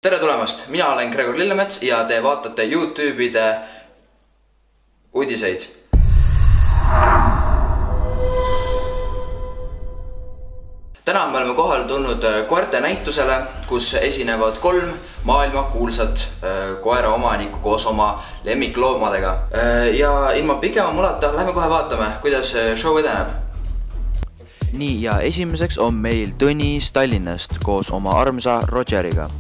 Tere tulemast, mina olen Gregor Lillemets ja te vaatate YouTube'ide uudiseid. Täna me oleme kohale tulnud koerte näitusele, kus esinevad 3 maailma kuulsat koeraomanikku koos oma lemmikloomadega. Ja ilma pikema mulata lähme kohe vaatame, kuidas show edeneb. Nii, ja esimeseks on meil Tõnis Tallinnast koos oma armsa Rogeriga.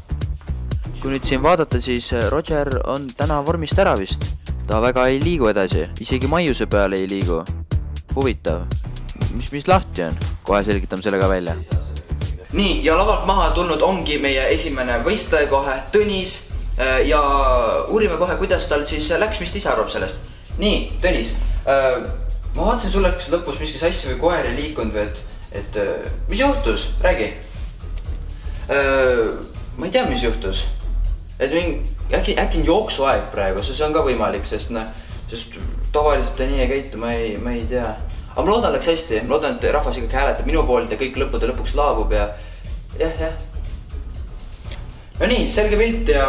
Kui nüüd siin vaadata, siis Roger on täna vormist ära vist. Ta väga ei liigu edasi, isegi maiuse peale ei liigu. Huvitav. Mis lahti on? Kohe selgitame selle ka välja. Nii, ja lavalt maha tulnud ongi meie esimene võistleja kohe, Tõnis. Ja uurime kohe, kuidas tal siis läks, mis ta ise arvab sellest. Nii, Tõnis, ma vaatasin sulle lõpus miski sassi või koer ei liikunud või, et mis juhtus? Räägi. Ma ei tea, mis juhtus. Et äkki on jooksuaeg praegu, see on ka võimalik, sest tavaliselt ta nii ei käitu, ma ei tea. Aga ma loodan läks hästi, ma loodan, et rahvas ikkagi hääletab minu poolt ja kõik lõppude lõpuks laabub ja jah. No nii, selge pilt ja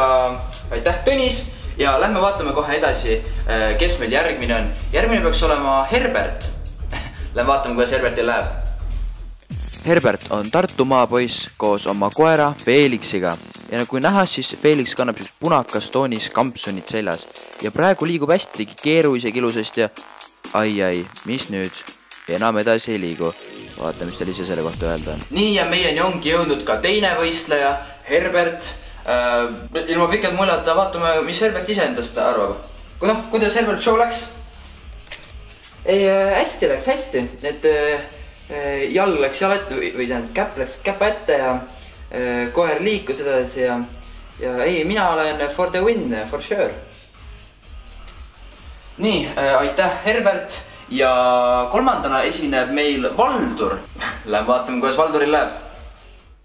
aitäh Tõnis ja lähme vaatame kohe edasi, kes meil järgmine on. Järgmine peaks olema Herbert. Lähme vaatame, kuidas Herbertil läheb. Herbert on Tartu maapoiss koos oma koera Felixiga. Ja kui näha, siis Felix kannab punakas toonis kampsunit seljas. Ja praegu liigub hästi, tegi keeru isegi ilusasti ja ai, mis nüüd? Enam edasi ei liigu. Vaata, mis teil ise selle kohta öelda on. Nii, ja meieni ongi jõudnud ka teine võistleja, Herbert. Ilma pikalt muljata vaatame, mis Herbert ise endast arvab. Kuidas Herbert show läks? Hästi läks, hästi. Et jalg läks jalat või käpp läks käpp ette ja koer liikus edasi ja ei, mina olen for the win, for sure. Nii, aitäh Herbert ja kolmandana esineb meil Valdur. Lähme vaatame, kuidas Valduril läheb.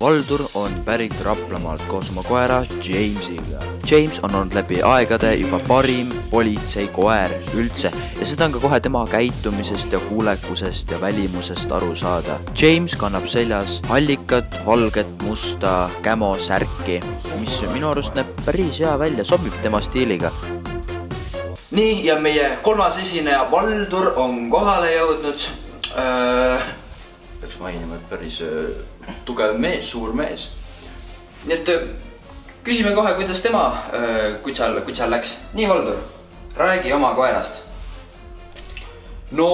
Valdur on pärit Raplamaalt koos oma koera Jamesiga. James on olnud läbi aegade juba parim politseikoer üldse ja seda on ka kohe tema käitumisest ja kuulekusest ja välimusest aru saada. James kannab seljas hallikat, valget, musta kämo särki, mis minu arust näeb päris hea välja, sobib tema stiiliga. Nii, ja meie kolmas esineja Valdur on kohale jõudnud. Peaks mainima, et päris tugev mees, suur mees. Nii et küsime kohe, kuidas tema kutsal läks. Nii, Valdur, räägi oma koerast. No,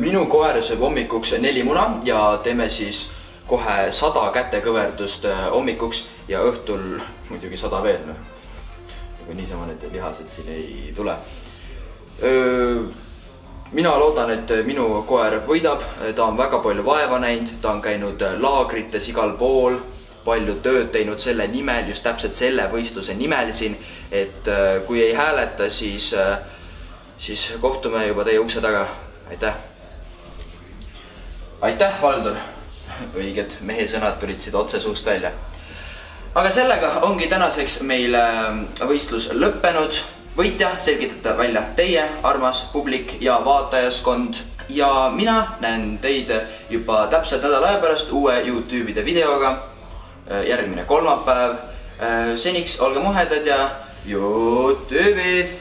minu koer sööb hommikuks 4 muna ja teeme siis kohe 100 kätekõverdust hommikuks ja õhtul muidugi 100 veel. Kui niisama need lihased siin ei tule. Mina loodan, et minu koer võidab, ta on väga palju vaeva näinud, ta on käinud laagrites igal pool, palju tööd teinud selle nimel, just täpselt selle võistluse nimel siin, et kui ei hääleta, siis kohtume juba teie ukse taga. Aitäh! Aitäh, Valdur! Õiged mehe sõnad tulid siit otse suust välja. Aga sellega ongi tänaseks meil võistlus lõppenud. Võitja selgitate välja teie, armas publik ja vaatajaskond. Ja mina näen teid juba täpselt nädala aja pärast uue YouTube'ide videoga. Järgmine kolmapäev. Seniks olge muhedad ja YouTube'id!